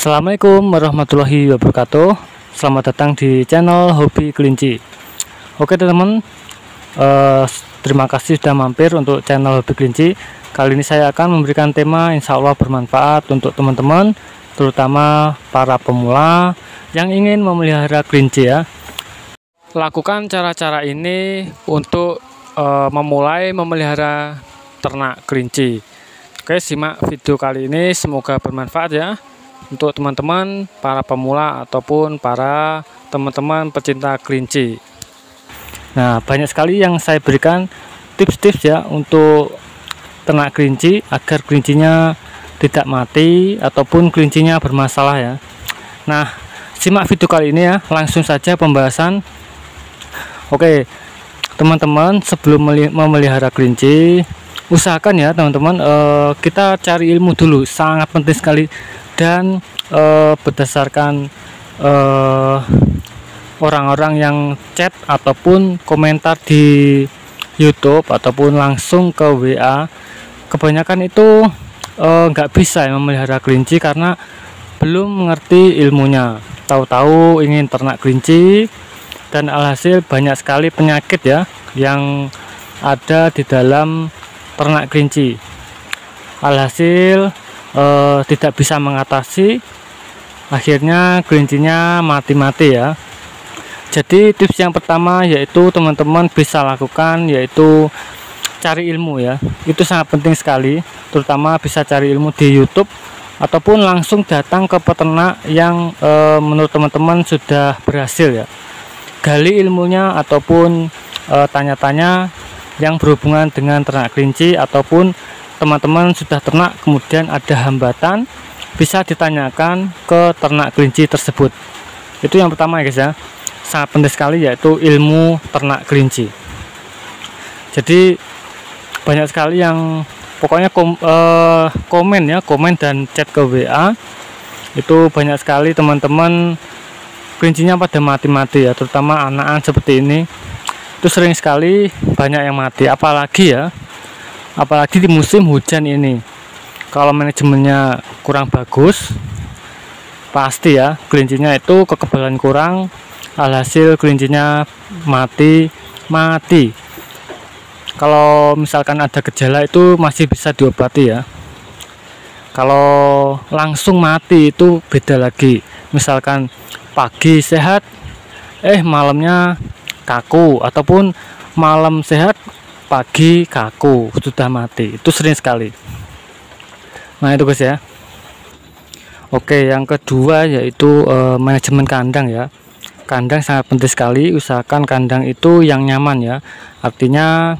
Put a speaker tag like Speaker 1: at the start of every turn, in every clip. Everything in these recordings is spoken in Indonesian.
Speaker 1: Assalamualaikum warahmatullahi wabarakatuh. Selamat datang di channel Hobi Kelinci. Oke teman-teman, terima kasih sudah mampir untuk channel Hobi Kelinci. Kali ini saya akan memberikan tema insya Allah bermanfaat untuk teman-teman, terutama para pemula yang ingin memelihara kelinci ya. Lakukan cara-cara ini untuk memulai memelihara ternak kelinci. Oke, simak video kali ini, semoga bermanfaat ya untuk teman-teman para pemula ataupun para teman-teman pecinta kelinci. Nah, banyak sekali yang saya berikan tips-tips ya untuk ternak kelinci agar kelincinya tidak mati ataupun kelincinya bermasalah ya. Nah, simak video kali ini ya, langsung saja pembahasan. Oke teman-teman, sebelum memelihara kelinci, usahakan ya teman-teman, kita cari ilmu dulu, sangat penting sekali. Dan berdasarkan orang-orang yang chat ataupun komentar di YouTube ataupun langsung ke WA, kebanyakan itu nggak bisa ya memelihara kelinci karena belum mengerti ilmunya. Tahu-tahu ingin ternak kelinci dan alhasil banyak sekali penyakit ya yang ada di dalam ternak kelinci. Alhasil tidak bisa mengatasi, akhirnya kelincinya mati-mati ya. Jadi tips yang pertama yaitu teman-teman bisa lakukan yaitu cari ilmu ya. Itu sangat penting sekali, terutama bisa cari ilmu di YouTube ataupun langsung datang ke peternak yang menurut teman-teman sudah berhasil ya. Gali ilmunya ataupun tanya-tanya yang berhubungan dengan ternak kelinci, ataupun teman-teman sudah ternak kemudian ada hambatan, bisa ditanyakan ke ternak kelinci tersebut. Itu yang pertama ya guys ya, sangat penting sekali yaitu ilmu ternak kelinci. Jadi banyak sekali yang pokoknya komen dan chat ke WA, itu banyak sekali teman-teman kelincinya pada mati-mati ya, terutama anak-anak seperti ini. Itu sering sekali banyak yang mati, apalagi di musim hujan ini. Kalau manajemennya kurang bagus, pasti ya kelincinya itu kekebalan kurang, alhasil kelincinya mati. Kalau misalkan ada gejala itu masih bisa diobati ya. Kalau langsung mati itu beda lagi. Misalkan pagi sehat, malamnya kaku, ataupun malam sehat pagi kaku sudah mati. Itu sering sekali. Nah itu guys ya. Oke, yang kedua yaitu manajemen kandang ya. Kandang sangat penting sekali, usahakan kandang itu yang nyaman ya. Artinya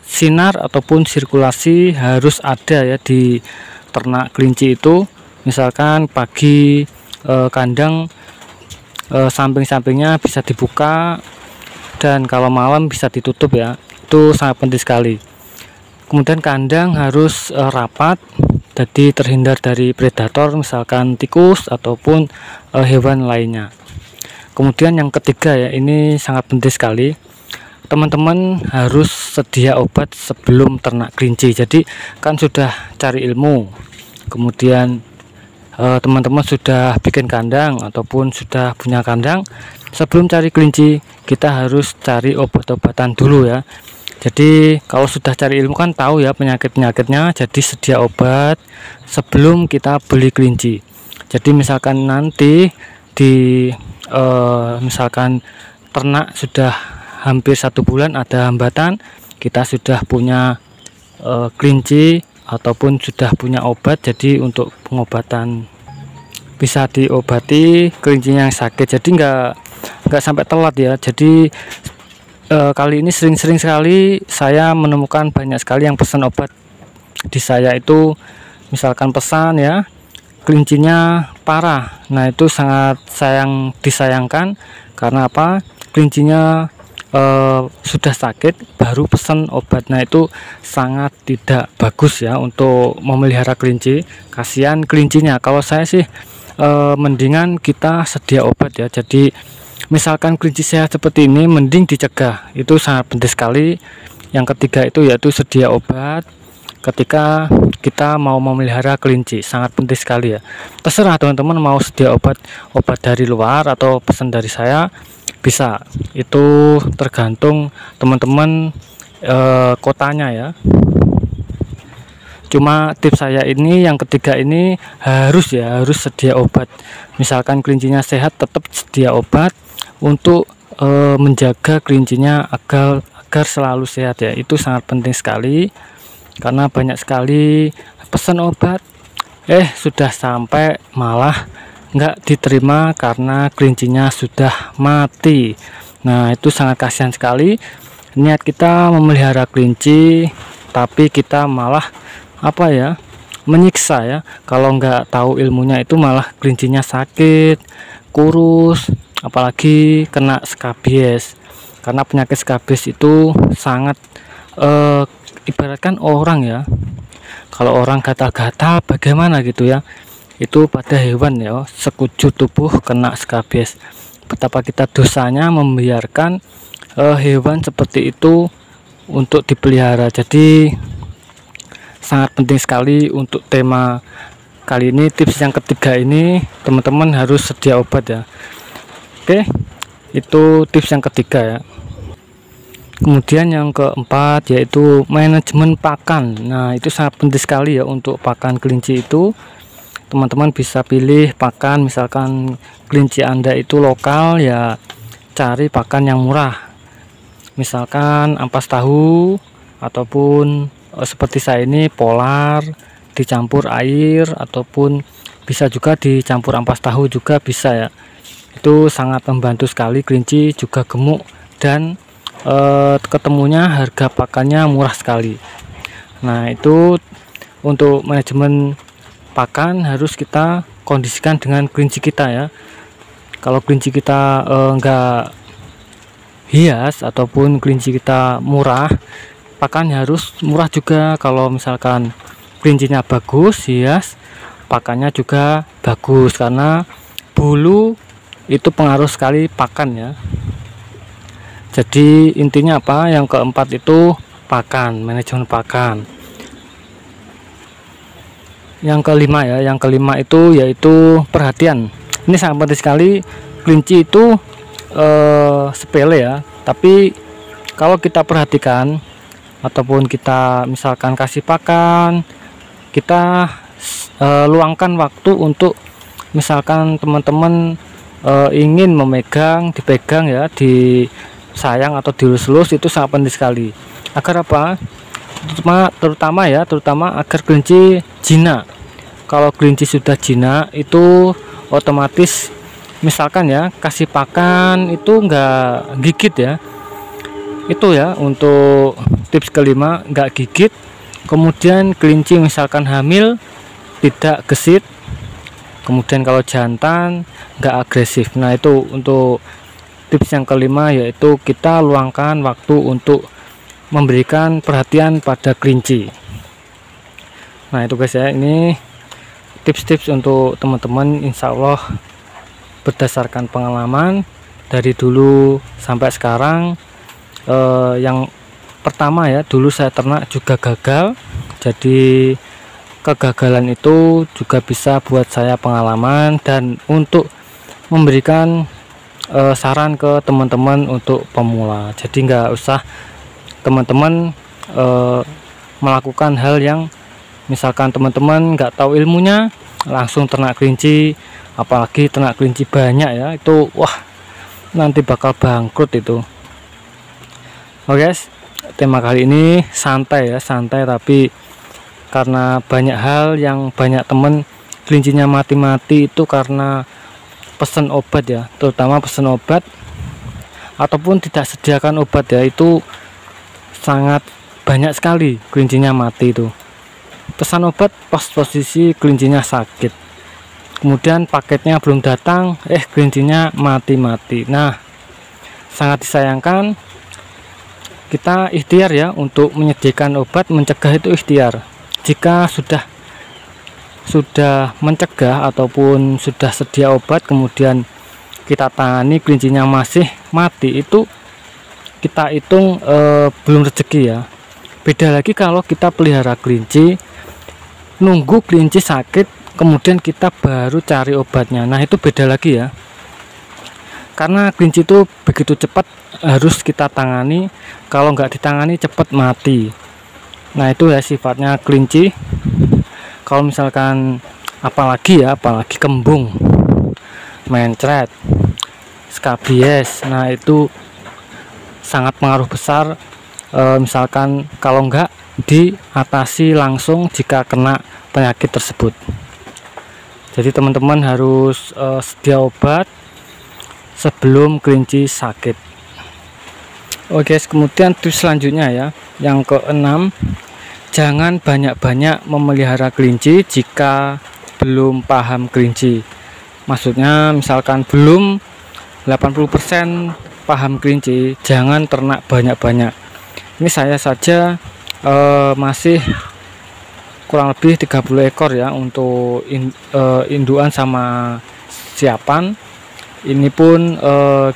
Speaker 1: sinar ataupun sirkulasi harus ada ya di ternak kelinci itu. Misalkan pagi kandang samping-sampingnya bisa dibuka, dan kalau malam bisa ditutup ya. Itu sangat penting sekali. Kemudian kandang harus rapat, jadi terhindar dari predator misalkan tikus ataupun hewan lainnya. Kemudian yang ketiga ya, ini sangat penting sekali, teman-teman harus sedia obat sebelum ternak kelinci. Jadi kan sudah cari ilmu, kemudian teman-teman sudah bikin kandang ataupun sudah punya kandang, sebelum cari kelinci kita harus cari obat-obatan dulu ya. Jadi kalau sudah cari ilmu kan tahu ya penyakit-penyakitnya, jadi sedia obat sebelum kita beli kelinci. Jadi misalkan nanti di misalkan ternak sudah hampir 1 bulan ada hambatan, kita sudah punya kelinci ataupun sudah punya obat, jadi untuk pengobatan bisa diobati kelincinya yang sakit. Jadi nggak sampai telat ya. Jadi kali ini sering sekali saya menemukan banyak sekali yang pesan obat di saya itu, misalkan pesan ya kelincinya parah. Nah itu sangat disayangkan, karena apa, kelincinya sudah sakit baru pesan obat. Nah itu sangat tidak bagus ya untuk memelihara kelinci, kasihan kelincinya. Kalau saya sih mendingan kita sedia obat ya. Jadi misalkan kelinci sehat seperti ini, mending dicegah, itu sangat penting sekali. Yang ketiga itu yaitu sedia obat. ketika kita mau memelihara kelinci. Sangat penting sekali ya. Terserah teman-teman mau sedia obat dari luar atau pesan dari saya, bisa. Itu tergantung teman-teman kotanya ya. Cuma tips saya ini yang ketiga ini harus sedia obat. Misalkan kelincinya sehat, tetap sedia obat untuk menjaga kelincinya agar selalu sehat ya. Itu sangat penting sekali, karena banyak sekali pesan obat sudah sampai malah nggak diterima karena kelincinya sudah mati. Nah, itu sangat kasihan sekali. Niat kita memelihara kelinci, tapi kita malah menyiksa ya. Kalau nggak tahu ilmunya itu malah kelincinya sakit, kurus, apalagi kena skabies. Karena penyakit skabies itu sangat ibaratkan orang ya, kalau orang gatal-gatal bagaimana gitu ya, itu pada hewan ya, sekujur tubuh kena skabies. Betapa kita dosanya membiarkan hewan seperti itu untuk dipelihara. Jadi sangat penting sekali untuk tema kali ini. Tips yang ketiga ini teman-teman harus sedia obat ya. Oke, itu tips yang ketiga ya. Kemudian yang keempat yaitu manajemen pakan. Nah, itu sangat penting sekali ya untuk pakan kelinci itu. Teman-teman bisa pilih pakan, misalkan kelinci Anda itu lokal ya, cari pakan yang murah. Misalkan ampas tahu ataupun seperti saya ini polar dicampur air, ataupun bisa juga dicampur ampas tahu juga bisa ya. Itu sangat membantu sekali, kelinci juga gemuk dan ketemunya harga pakannya murah sekali. Nah, itu untuk manajemen pakan harus kita kondisikan dengan kelinci kita ya. Kalau kelinci kita enggak hias ataupun kelinci kita murah, pakannya harus murah juga. Kalau misalkan kelincinya bagus, hias, pakannya juga bagus, karena bulu itu pengaruh sekali pakan ya. Jadi intinya apa? Yang keempat itu pakan, manajemen pakan. Yang kelima ya, yang kelima itu yaitu perhatian. Ini sangat penting sekali. Kelinci itu sepele ya, tapi kalau kita perhatikan ataupun kita misalkan kasih pakan, kita luangkan waktu untuk misalkan teman-teman ingin dipegang ya, disayang atau dilus-lus, itu sangat penting sekali. Agar apa? Terutama agar kelinci jinak. Kalau kelinci sudah jinak itu otomatis misalkan ya kasih pakan itu enggak gigit ya. Itu ya untuk tips kelima, enggak gigit. Kemudian kelinci misalkan hamil tidak gesit. Kemudian kalau jantan enggak agresif. Nah, itu untuk tips yang kelima, yaitu kita luangkan waktu untuk memberikan perhatian pada kelinci. Nah, itu guys ya, ini tips-tips untuk teman-teman, insya Allah berdasarkan pengalaman dari dulu sampai sekarang. Yang pertama ya, dulu saya ternak juga gagal, jadi kegagalan itu juga bisa buat saya pengalaman dan untuk memberikan saran ke teman-teman untuk pemula. Jadi nggak usah teman-teman melakukan hal yang misalkan teman-teman nggak tahu ilmunya langsung ternak kelinci, apalagi ternak kelinci banyak ya, itu wah nanti bakal bangkrut itu. Oke guys, tema kali ini santai ya, santai, tapi karena banyak hal yang banyak temen kelincinya mati-mati itu karena pesan obat ya, terutama pesan obat ataupun tidak sediakan obat ya, itu sangat banyak sekali kelincinya mati itu. Pesan obat pas posisi kelincinya sakit, kemudian paketnya belum datang, kelincinya mati-mati. Nah, sangat disayangkan. Kita ikhtiar ya untuk menyediakan obat, mencegah itu ikhtiar. Jika sudah mencegah ataupun sudah sedia obat, kemudian kita tangani kelincinya masih mati, itu kita hitung belum rezeki ya. Beda lagi kalau kita pelihara kelinci, nunggu kelinci sakit kemudian kita baru cari obatnya. Nah itu beda lagi ya, karena kelinci itu begitu cepat harus kita tangani, kalau nggak ditangani cepat mati. Nah itu ya sifatnya kelinci. Kalau misalkan apalagi kembung, mencret, skabies, nah itu sangat pengaruh besar. Misalkan kalau enggak diatasi langsung jika kena penyakit tersebut. Jadi teman-teman harus sedia obat sebelum kelinci sakit. Oke, kemudian tips selanjutnya ya, yang keenam, jangan banyak-banyak memelihara kelinci jika belum paham kelinci. Maksudnya misalkan belum 80% paham kelinci, jangan ternak banyak-banyak. Ini saya saja masih kurang lebih 30 ekor ya untuk induan sama siapan. Ini pun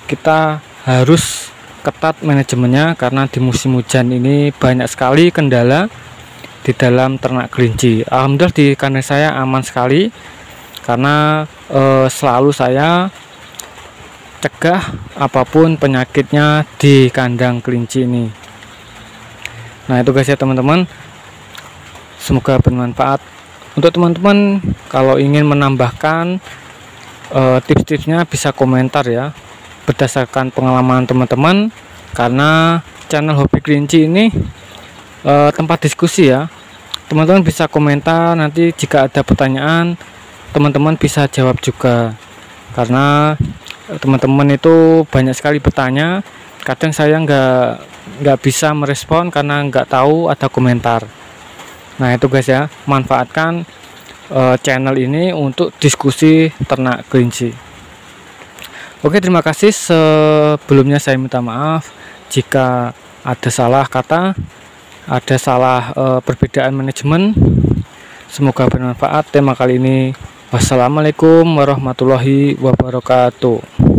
Speaker 1: kita harus ketat manajemennya karena di musim hujan ini banyak sekali kendala di dalam ternak kelinci. Alhamdulillah di kandang saya aman sekali karena selalu saya cegah apapun penyakitnya di kandang kelinci ini. Nah itu guys ya teman-teman, semoga bermanfaat untuk teman-teman. Kalau ingin menambahkan tips-tipsnya bisa komentar ya, berdasarkan pengalaman teman-teman, karena channel Hobi Kelinci ini tempat diskusi ya. Teman-teman bisa komentar, nanti jika ada pertanyaan teman-teman bisa jawab juga, karena teman-teman itu banyak sekali bertanya, kadang saya nggak bisa merespon karena nggak tahu ada komentar. Nah itu guys ya, manfaatkan channel ini untuk diskusi ternak kelinci. Oke, terima kasih. Sebelumnya saya minta maaf jika ada salah kata, ada salah perbedaan manajemen. Semoga bermanfaat tema kali ini. Wassalamualaikum warahmatullahi wabarakatuh.